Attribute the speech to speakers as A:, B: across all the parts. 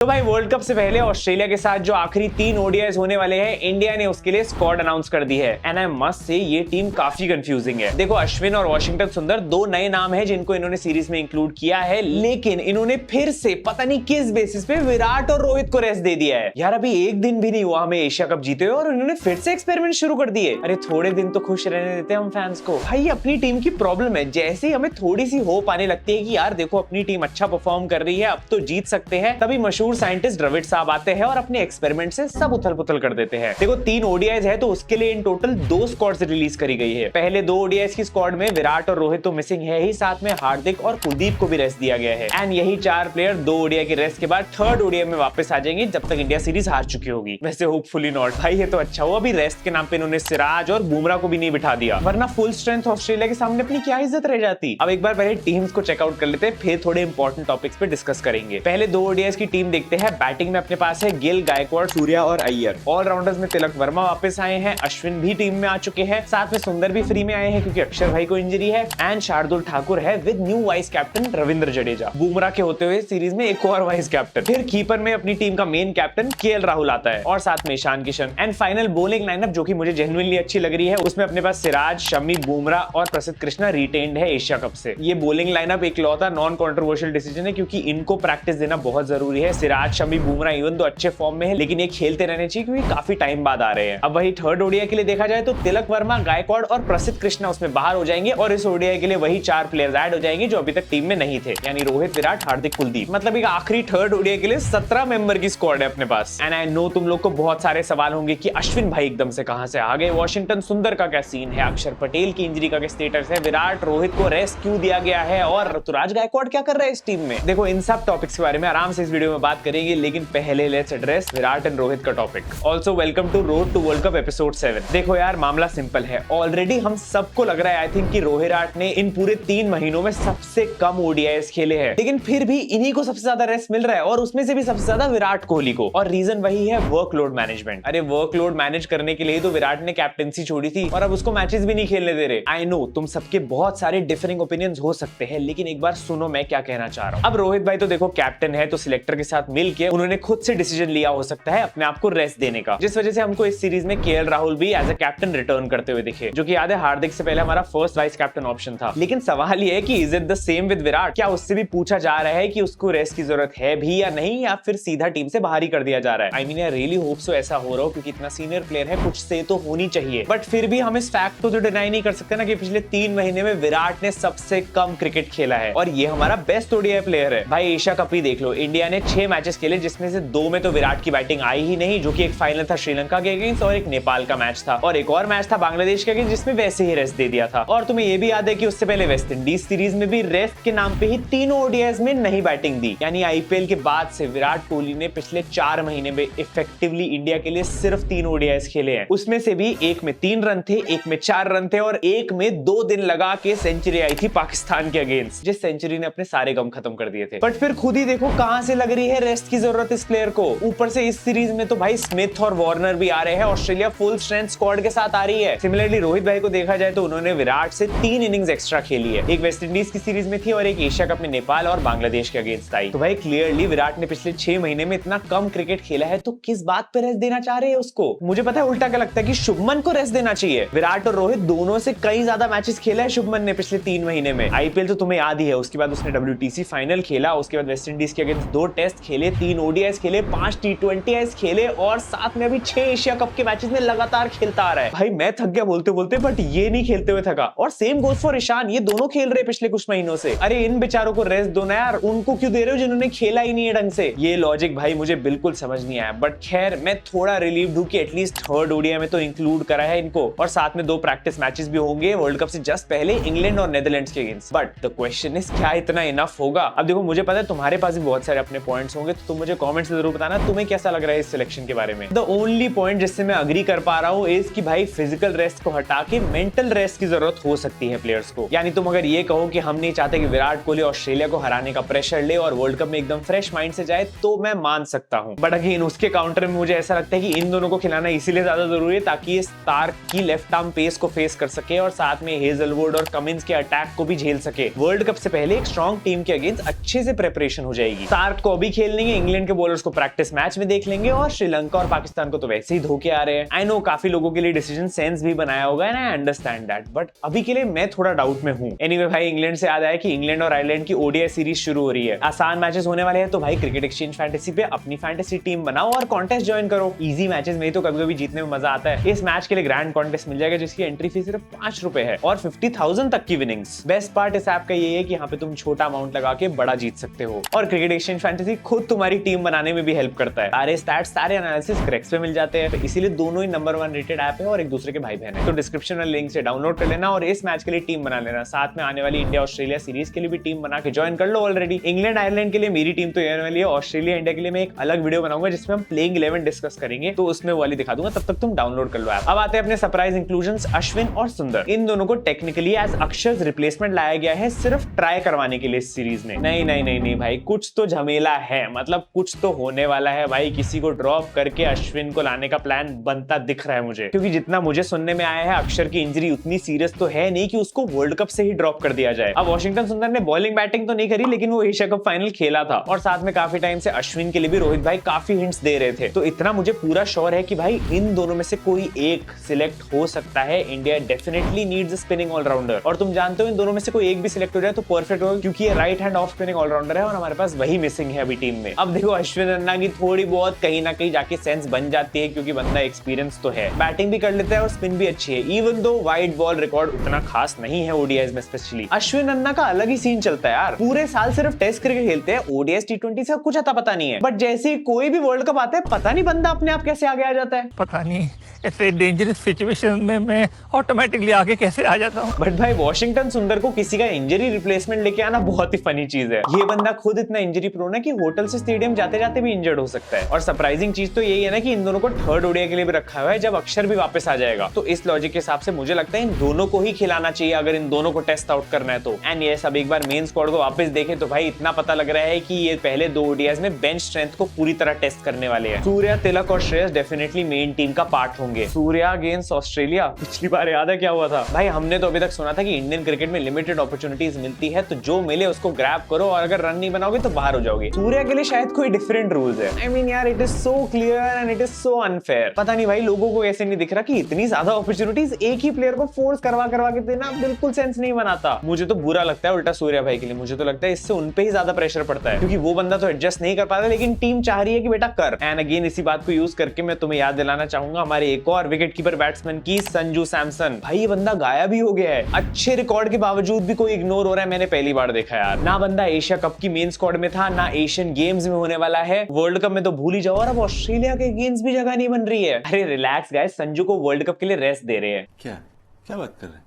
A: तो भाई world cup से पहले ऑस्ट्रेलिया के साथ जो आखिरी 3 ओडीआईज होने वाले हैं, इंडिया ने उसके लिए स्क्वाड अनाउंस कर दी है। एंड आई मस्ट से ये टीम काफी कंफ्यूजिंग है। देखो, अश्विन और वॉशिंगटन सुंदर 2 नए नाम हैं जिनको इन्होंने सीरीज में इंक्लूड किया है, लेकिन इन्होंने फिर से पता नहीं किस बेसिस पे विराट और रोहित को रेस्ट दे दिया है। यार अभी एक दिन भी नहीं हुआ हमें एशिया कप जीते हुए और इन्होंने फिर से एक्सपेरिमेंट शुरू कर दिए। अरे थोड़े दिन तो खुश रहने देते हम फैंस को। भाई अपनी टीम की प्रॉब्लम है, जैसे ही हमें थोड़ी सी होप आने लगती है कि यार देखो अपनी टीम अच्छा परफॉर्म कर रही है, अब तो जीत सकते हैं, तभी मशहूर साइंटिस्ट द्रविड़ साहब आते हैं और अपने एक्सपेरिमेंट से सब उथल पुथल कर देते हैं। देखो 3 ओडीआईज है तो उसके लिए इन टोटल 2 स्क्वाड्स रिलीज करी गई है। पहले 2 ओडीआईज की स्क्वाड में विराट और रोहित तो मिसिंग है ही, साथ में हार्दिक और कुलदीप को भी रेस्ट दिया गया है। एंड यही 4 प्लेयर 2 ओडीआई के रेस्ट के बाद 3rd ओडीआई में वापस आ जाएंगे जब तक इंडिया सीरीज हार चुकी होगी। वैसे होपफुली नॉट। भाई ये तो अच्छा हुआ अभी रेस्ट के नाम पे इन्होंने सिराज और बुमराह को भी नहीं बिठा दिया, वरना फुल स्ट्रेंथ ऑस्ट्रेलिया के सामने अपनी क्या इज्जत रह जाती। अब एक बार पहले टीम्स को चेकआउट कर लेते हैं, फिर थोड़े इंपॉर्टेंट टॉपिक्स पे डिस्कस करेंगे। पहले 2 ओडीआईज की टीम देखते हैं। बैटिंग में अपने पास है गिल, गायकवाड़, सूर्या और अय्यर। ऑलराउंडर्स में तिलक वर्मा वापस आए हैं, अश्विन भी टीम में आ चुके हैं, साथ में सुंदर भी फ्री में आए हैं क्योंकि अक्षर भाई को इंजरी है। एंड शार्दुल ठाकुर है with new vice captain Ravindra Jadeja. Bumrah के होते हुए सीरीज में एक और वाइस कैप्टन। फिर कीपर में अपनी टीम का मेन कैप्टन केएल राहुल आता है और साथ में Ishan Kishan. And final bowling lineup जो कि मुझे जेन्युइनली अच्छी लग रही है, उसमें अपने पास सिराज, शमी, बुमराह और प्रसिद्ध कृष्णा रिटेन्ड है एशिया कप से। ये बॉलिंग लाइनअप एक लौता नॉन कंट्रोवर्शियल डिसीजन है क्योंकि इनको प्रैक्टिस देना बहुत जरूरी है। सिराज, शमी, बुमराह इवन तो अच्छे फॉर्म में है, लेकिन ये खेलते रहने चाहिए क्योंकि काफी टाइम बाद आ रहे हैं। अब वही 3rd ओडीआई के लिए देखा जाए तो तिलक वर्मा, गायकवाड़ और प्रसिद्ध कृष्णा उसमें बाहर हो जाएंगे और इस ओडीआई के लिए वही 4 प्लेयर्स ऐड हो जाएंगे जो अभी तक टीम में नहीं थे, यानी रोहित, विराट, हार्दिक, कुलदीप। मतलब एक आखिरी 3rd ओडीआई के लिए 17 मेंबर की स्क्वाड है अपने पास। एंड आई नो तुम लोग को बहुत सारे सवाल होंगे कि अश्विन भाई एकदम से कहां से आ गए, वॉशिंगटन सुंदर का क्या सीन है, अक्षर पटेल की इंजरी का क्या स्टेटस है, विराट रोहित को रेस्ट क्यों दिया गया है और ऋतुराज गायकवाड़ क्या कर रहा है इस टीम में। देखो इन सब टॉपिक्स के बारे में आराम से इस वीडियो में बात करेंगे, लेकिन पहले let's address Virat and Rohit का topic. Also welcome to road to world cup episode 7। देखो यार मामला सिंपल है, ऑलरेडी हम सबको लग रहा है आई थिंक कि रोहित ने इन पूरे 3 महीनों में सबसे कम ओडीआईज खेले हैं, लेकिन फिर भी इन्हीं को सबसे ज्यादा रेस्ट मिल रहा है और उसमें से भी सबसे ज्यादा विराट कोहली को। और रीजन वही है वर्कलोड मैनेजमेंट। अरे वर्कलोड मैनेज करने के लिए तो विराट ने कैप्टेंसी छोड़ी थी और अब उसको मैचेस भी नहीं खेलने दे रहे। आई नो तुम सबके बहुत सारे डिफरिंग ओपिनियंस हो सकते हैं, लेकिन एक बार सुनो मैं क्या कहना चाह रहा हूं। अब रोहित भाई तो देखो कैप्टन है, तो सिलेक्टर के साथ मिलकर उन्होंने खुद से डिसीजन लिया हो सकता है अपने आप को रेस्ट देने का, जिस वजह से हमको इस सीरीज में केएल राहुल भी एज अ कैप्टन रिटर्न करते हुए दिखे, जो कि याद है हार्दिक से पहले हमारा फर्स्ट वाइस कैप्टन ऑप्शन था। लेकिन सवाल ये है कि is it the same with Virat? क्या उससे भी पूछा जा रहा है कि उसको रेस्ट की जरूरत है भी या नहीं, या फिर सीधा टीम से बाहर ही कर दिया जा रहा है? I mean I really hope so ऐसा हो रहा हो क्योंकि इतना सीनियर प्लेयर है, कुछ से तो होनी चाहिए। बट फिर भी हम इस फैक्ट को तो डिनाई नहीं कर सकते ना कि पिछले 3 महीने में विराट ने सबसे कम क्रिकेट खेला है और ये हमारा बेस्ट ओडीआई प्लेयर है। भाई एशिया कप ही देख लो, इंडिया ने 6 मैचेस खेले जिसमें से 2 में तो विराट की बैटिंग आई ही नहीं, जो कि एक फाइनल था श्रीलंका के अगेंस्ट और एक नेपाल का मैच था, और एक और मैच था बांग्लादेश के अगेंस्ट जिसमें वैसे ही रेस्ट दे दिया था। और तुम्हें ये भी याद है कि उससे पहले वेस्ट इंडीज सीरीज में भी रेस्ट के नाम पे ही 3 ओडीआईज में नहीं बैटिंग दी। यानी आईपीएल के बाद से विराट कोहली ने पिछले 4 महीने में इफेक्टिवली इंडिया के लिए सिर्फ 3 ओडीआईज खेले हैं, उसमें से भी एक में 3 रन थे, एक में 4 रन थे और एक में 2 दिन लगा के सेंचुरी आई थी पाकिस्तान के अगेंस्ट, जिस सेंचुरी ने अपने सारे गम खत्म कर दिए थे। बट फिर खुद ही देखो कहां से लग रही है रेस्ट की जरूरत इस प्लेयर को। ऊपर से इस सीरीज में तो भाई स्मिथ और वार्नर भी आ रहे हैं, ऑस्ट्रेलिया फुल स्ट्रेंथ स्क्वाड के साथ आ रही है। सिमिलरली रोहित भाई को देखा जाए तो उन्होंने विराट से 3 इनिंग्स एक्स्ट्रा खेली है, एक वेस्ट इंडीज की सीरीज में थी और एक एशिया कप में नेपाल और बांग्लादेश के अगेंस्ट आई। तो भाई क्लियरली विराट ने पिछले 6 महीने में इतना कम क्रिकेट खेला है, तो किस बात पे रेस्ट देना चाह रहे हैं उसको? मुझे पता है उल्टा क्या लगता है कि शुभमन को रेस्ट देना चाहिए। विराट और रोहित दोनों से कई ज्यादा मैचेस खेला है शुभमन ने पिछले 3 महीने में। आईपीएल तो तुम्हें याद ही है, उसके बाद उसने WTC फाइनल खेला, उसके बाद वेस्ट इंडीज के अगेंस्ट 2 टेस्ट खेले, 3 ओडीआईज खेले, 5 T20 खेले और साथ में अभी 6 एशिया कप के मैचेस में लगातार खेलता आ रहा है। भाई मैं थक गया बोलते बोलते, बट ये नहीं खेलते हुए थका। और सेम गोज फॉर ईशान, ये दोनों खेल रहे पिछले कुछ महीनों से। अरे इन बेचारों को रेस्ट दो ना यार, उनको क्यों दे रहे हो जिन्होंने खेला ही नहीं है ढंग से? ये लॉजिक भाई मुझे बिल्कुल समझ नहीं आया। बट खैर मैं थोड़ा रिलीव्ड हूं कि एटलीस्ट 3rd ओडीआई में तो इंक्लूड करा है इनको, और साथ में 2 प्रैक्टिस मैचेस भी होंगे वर्ल्ड कप से जस्ट पहले इंग्लैंड और नेदरलैंड्स के against. But the question is क्या इतना इनफ होगा? अब देखो मुझे पता है तुम्हारे पास भी बहुत सारे अपने पॉइंट्स होंगे, तो तुम मुझे कमेंट्स में जरूर बताना तुम्हें कैसा लग रहा है इस सिलेक्शन के बारे में। द ओनली पॉइंट जिससे मैं अग्री कर पा रहा हूं इज कि भाई फिजिकल रेस्ट को हटा के मेंटल रेस्ट की जरूरत हो सकती है प्लेयर्स को। यानी तुम अगर ये कहो कि हम नहीं चाहते कि विराट कोहली ऑस्ट्रेलिया को हराने का प्रेशर ले और वर्ल्ड कप में एकदम फ्रेश माइंड से जाए, तो मैं मान सकता हूं। बट अगेन उसके काउंटर में मुझे ऐसा लगता है कि इन दोनों को खिलाना इसीलिए ज्यादा जरूरी है ताकि ये स्टार्क की लेफ्ट आर्म पेस को फेस कर सके और साथ में हेजलवुड और कमिंस के अटैक को भी झेल सके। वर्ल्ड कप से पहले एक स्ट्रॉन्ग टीम के अगेंस्ट अच्छे से प्रिपरेशन हो जाएगी। स्टार्क को अभी खेल खेल लेंगे, इंग्लैंड के बॉलर्स को प्रैक्टिस मैच में देख लेंगे और श्रीलंका और पाकिस्तान को तो वैसे ही धोखे आ रहे हैं। आई नो काफी लोगों के लिए डिसीजन सेंस भी बनाया होगा and I understand that, but अभी के लिए मैं थोड़ा डाउट में हूं। एनीवे भाई, इंग्लैंड से याद आया कि इंग्लैंड और आयरलैंड की ओडीआई सीरीज शुरू हो रही है। आसान मैचेस होने वाले हैं, तो भाई क्रिकेट एक्सचेंज फैंटेसी पे अपनी फैंटेसी टीम बनाओ और कॉन्टेस्ट ज्वाइन करो। इजी मैचेस में तो कभी-कभी जीतने में मजा आता है। इस मैच के लिए ग्रैंड कॉन्टेस्ट मिल जाएगा जिसकी एंट्री फीस सिर्फ 5 रुपए है और 50,000 तक की विनिंग्स। बेस्ट पार्ट इस ऐप का ये है कि यहाँ पे तुम छोटा अमाउंट लगा के बड़ा जीत सकते हो और क्रिकेट एक्सचेंज फैंटेसी खुद तुम्हारी टीम बनाने में भी हेल्प करता है। सारे स्टैट्स, सारे एनालिसिस क्रैक्स पे मिल जाते हैं, तो इसीलिए दोनों ही नंबर 1 रेटेड ऐप है और एक दूसरे के भाई बहन है। तो डिस्क्रिप्शन वाले लिंक से डाउनलोड कर लेना और इस मैच के लिए टीम बना लेना। साथ में आने वाली इंडिया ऑस्ट्रेलिया सीरीज के लिए भी टीम बना के ज्वाइन कर लो ऑलरेडी। इंग्लैंड आयरलैंड के लिए मेरी टीम तो ये वाली है, ऑस्ट्रेलिया इंडिया के लिए मैं एक अलग वीडियो बनाऊंगा जिसमें हम प्लेइंग 11 डिस्कस करेंगे, तो उसमें वाली दिखा दूंगा, तब तक तुम डाउनलोड कर लो ऐप। अब आते हैं अपने सरप्राइज इंक्लूजन्स अश्विन और सुंदर। इन दोनों को टेक्निकली एज अक्षर रिप्लेसमेंट लाया गया है सिर्फ ट्राई करवाने के लिए इस सीरीज में। नहीं भाई, कुछ तो झमेला है, मतलब कुछ तो होने वाला है भाई। किसी को ड्रॉप करके अश्विन को लाने का प्लान बनता दिख रहा है मुझे, क्योंकि जितना मुझे सुनने में आया है अक्षर की इंजरी उतनी सीरियस तो है नहीं कि उसको वर्ल्ड कप से ही ड्रॉप कर दिया जाए। अब वॉशिंगटन सुंदर ने बॉलिंग बैटिंग तो नहीं करी, लेकिन वो एशिया कप फाइनल खेला था और साथ में काफी टाइम से अश्विन के लिए भी रोहित भाई काफी हिंट्स दे रहे थे। तो इतना मुझे पूरा श्योर है कि भाई इन दोनों में से कोई एक सिलेक्ट हो सकता है। India definitely needs a spinning allrounder और तुम जानते हो इन दोनों में से कोई एक भी सिलेक्ट हो जाए तो परफेक्ट होगा, क्योंकि ये right hand off spinning allrounder है और हमारे पास वही मिसिंग है अभी टीम में। अब देखो, अश्विन अन्ना की थोड़ी बहुत कहीं ना कहीं जाके सेंस बन जाती है क्योंकि बंदा एक्सपीरियंस तो है, बैटिंग भी कर लेता है और स्पिन भी अच्छी है, even though wide ball record उतना खास नहीं है ओडीआईज में। स्पेशली अश्विन अन्ना का अलग ही सीन चलता है यार, पूरे साल सिर्फ टेस्ट क्रिकेट खेलते हैं, ओडीआई टी20 से कुछ आता पता नहीं है, बट जैसे ही कोई भी वर्ल्ड कप आता है पता नहीं बंदा अपने आप कैसे आगे आ जाता है।
B: पता नहीं ऐसे डेंजरस सिचुएशन में मैं ऑटोमेटिकली आगे कैसे आ जाता हूँ।
A: बट भाई, वॉशिंगटन सुंदर को किसी का इंजरी रिप्लेसमेंट लेके आना बहुत ही फनी चीज है। ये बंदा खुद इतना इंजरी प्रोन है कि होटल से स्टेडियम जाते जाते भी इंजर्ड हो सकता है। और सरप्राइजिंग चीज तो यही है ना कि इन दोनों को थर्ड ओडीआई के लिए भी रखा हुआ है जब अक्षर भी वापस आ जाएगा। तो इस लॉजिक के हिसाब से मुझे लगता है इन दोनों को ही खिलाना चाहिए अगर इन दोनों को टेस्ट आउट करना है तो। एंड ये सब एक बार मेन स्क्वाड को वापस देखें तो भाई इतना पता लग रहा है कि ये पहले 2 ओडीआईज में बेंच स्ट्रेंथ को पूरी तरह टेस्ट करने वाले हैं। सूर्या, तिलक और श्रेयस डेफिनेटली मेन टीम का पार्ट होंगे। सूर्या अगेंस्ट ऑस्ट्रेलिया, पिछली बार याद है क्या हुआ था भाई? हमने तो अभी तक सुना था कि इंडियन क्रिकेट में लिमिटेड अपॉर्चुनिटीज मिलती है, तो जो मिले उसको ग्रैब करो और अगर रन नहीं बनाओगे तो बाहर हो जाओगे। सूर्या के लिए शायद कोई डिफरेंट रूल्स है। आई मीन यार, it is so clear and it is so unfair. पता नहीं भाई लोगों को ऐसे नहीं दिख रहा कि इतनी ज्यादा अपॉर्चुनिटीज एक ही प्लेयर को फोर्स करवा के देना बिल्कुल सेंस नहीं बनाता। मुझे तो बुरा लगता है उल्टा सूर्या भाई के लिए। मुझे तो लगता है इससे उन पे ही ज्यादा प्रेशर पड़ता है, क्योंकि वो बंदा तो एडजस्ट नहीं कर पाता, लेकिन टीम चाह रही है कि बेटा कर। एंड अगेन इसी बात को यूज करके मैं तुम्हें याद दिलाना चाहूंगा हमारे एक और विकेट कीपर बैट्समैन की, संजू सैमसन। भाई ये बंदा गायब ही हो गया है, अच्छे रिकॉर्ड के बावजूद भी कोई इग्नोर हो रहा है। मैंने पहली बार देखा यार, ना बंदा एशिया कप की मेन स्क्वाड में था, ना एशियन गेम्स में होने वाला है। वर्ल्ड कप में तो भूल ही जाओ, और अब ऑस्ट्रेलिया के गेम्स भी जगह नहीं बन रही है। अरे रिलैक्स गाइस, संजू को वर्ल्ड कप के लिए रेस्ट दे रहे हैं।
C: क्या बात कर रहे हैं?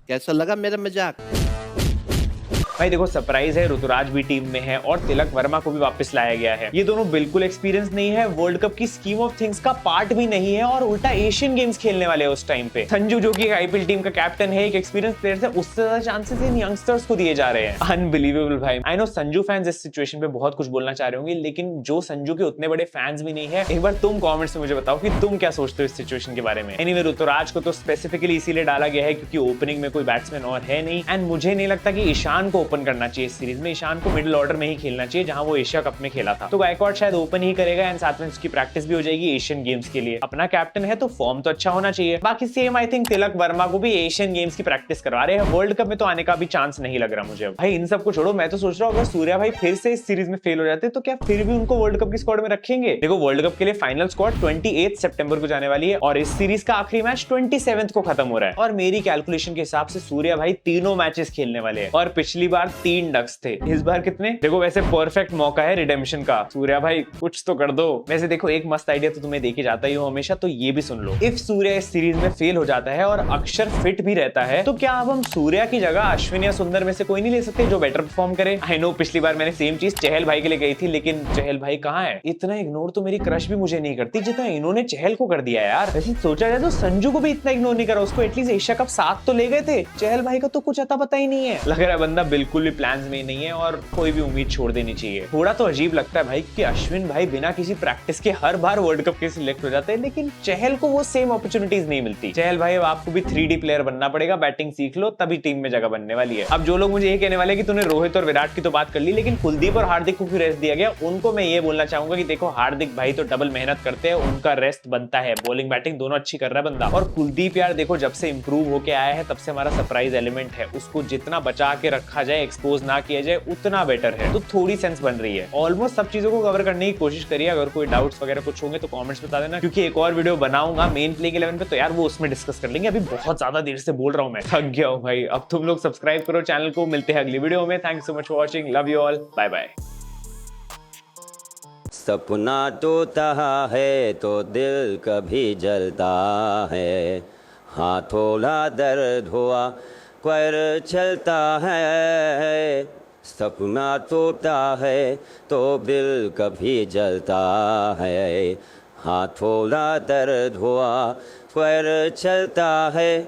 D: कैसा लगा मेरा मजाक?
A: भाई देखो, सरप्राइज है, ऋतुराज भी टीम में है और तिलक वर्मा को भी वापस लाया गया है। ये दोनों बिल्कुल एक्सपीरियंस नहीं है, वर्ल्ड कप की स्कीम ऑफ थिंग्स का पार्ट भी नहीं है और उल्टा एशियन गेम्स खेलने वाले हैं उस टाइम पे। संजू जो कि आईपीएल टीम का कैप्टन है, एक एक्सपीरियंस प्लेयर है, उससे ज्यादा चांसेस इन यंगस्टर्स को दिए जा रहे हैं। अनबिलीवेबल भाई। आई नो संजू फैंस इस सिचुएशन पे बहुत कुछ बोलना चाह रहे होंगे, लेकिन जो संजू के उतने बड़े फैंस भी नहीं है, एक बार तुम कमेंट्स में मुझे बताओ कि तुम क्या सोचते हो इस सिचुएशन के बारे में। एनीवे, ऋतुराज को तो स्पेसिफिकली इसीलिए डाला गया है क्योंकि ओपनिंग में कोई बैट्समैन और है नहीं, एंड मुझे नहीं लगता कि ईशान को ओपन करना चाहिए सीरीज में। ईशान को मिडिल ऑर्डर में ही खेलना चाहिए जहां वो एशिया कप में खेला था। तो गायकवाड शायद ओपन ही करेगा एंड साथ में उसकी प्रैक्टिस भी हो जाएगी एशियन गेम्स के लिए। अपना कैप्टन है तो फॉर्म तो अच्छा होना चाहिए। बाकी same I think Tilak Varma को भी एशियन गेम्स की प्रैक्टिस करवा रहे हैं। वर्ल्ड कप में तो आने का भी चांस नहीं लग रहा मुझे। भाई इन सब को छोड़ो, मैं तो सोच रहा हूँ अगर सूर्या भाई फिर से इस सीरीज में फेल हो जाते तो क्या फिर भी उनको वर्ल्ड कप की स्क्वाड में रखेंगे? देखो, वर्ल्ड कप के लिए फाइनल स्क्वाड 28 सितंबर को जाने वाली है और इस सीरीज का आखिरी मैच 27 को खत्म हो रहा है। और मेरी कैलकुलेशन के हिसाब से सूर्या भाई तीनों मैचेस खेलने वाले हैं और पिछली बार 3 डक्स थे, इस बार कितने? देखो, वैसे परफेक्ट मौका है रिडेम्पशन का। सूर्या भाई कुछ तो कर दो। वैसे देखो, एक मस्त आइडिया तो तुम्हें देके जाता ही हो हमेशा, तो ये भी सुन लो। इफ सूर्या इस सीरीज में फेल हो जाता है और अक्षर फिट भी रहता है, तो क्या अब हम सूर्या की जगह अश्विन या सुंदर में से कोई नहीं ले सकते जो बेटर परफॉर्म करे? आई नो पिछली बार मैंने सेम चीज चहल भाई के लिए गई थी, लेकिन चहल भाई कहाँ है? इतना इग्नोर तो मेरी क्रश भी मुझे नहीं करती जितना इन्होंने चहल को कर दिया यार। वैसे सोचा जाए तो संजू को भी इतना इग्नोर नहीं करा, उसको एटलीस्ट एशिया कप 7 तो ले गए थे। चहल भाई का तो कुछ अता पता ही नहीं है। लग रहा है बंदा बिल्कुल भी प्लान्स में नहीं है और कोई भी उम्मीद छोड़ देनी चाहिए। थोड़ा तो अजीब लगता है भाई कि अश्विन भाई बिना किसी प्रैक्टिस के हर बार वर्ल्ड कप के सिलेक्ट हो जाते हैं, लेकिन चहल को वो सेम अपॉर्चुनिटीज नहीं मिलती। चहल भाई अब आपको भी 3D प्लेयर बनना पड़ेगा, बैटिंग सीख लो तभी टीम में जगह बनने वाली है। अब जो लोग मुझे ये कहने वाले कि तूने रोहित और विराट की तो बात कर ली, लेकिन कुलदीप और हार्दिक को क्यों रेस्ट दिया गया, उनको मैं ये बोलना चाहूंगा कि देखो हार्दिक भाई तो डबल मेहनत करते हैं, उनका रेस्ट बनता है, बॉलिंग बैटिंग दोनों अच्छी कर रहा है बंदा। और कुलदीप यार देखो जब से इंप्रूव होके आया है तब से हमारा सरप्राइज एलिमेंट है, उसको जितना बचा के रखा जाए, एक्सपोज ना किया जाए उतना बेटर है। तो थोड़ी सेंस बन रही है। ऑलमोस्ट सब चीजों को कवर करने की कोशिश करिए। अगर कोई डाउट्स वगैरह कुछ होंगे तो कमेंट्स बता देना, क्योंकि एक और वीडियो बनाऊंगा मेन प्लेइंग 11 पे, तो यार वो उसमें डिस्कस कर लेंगे। अभी बहुत ज्यादा देर से बोल रहा हूं, मैं थक गया हूं भाई। अब तुम लोग सब्सक्राइब करो चैनल को, मिलते हैं अगली वीडियो में। Thanks so much for watching, love you all, bye bye.
E: सपना टूटा है तो दिल कभी जलता है, हाँ थोड़ा दर्द हुआ पर चलता है। सपना टूटा है तो दिल कभी जलता है, हाँ थोड़ा दर्द हुआ पर चलता है।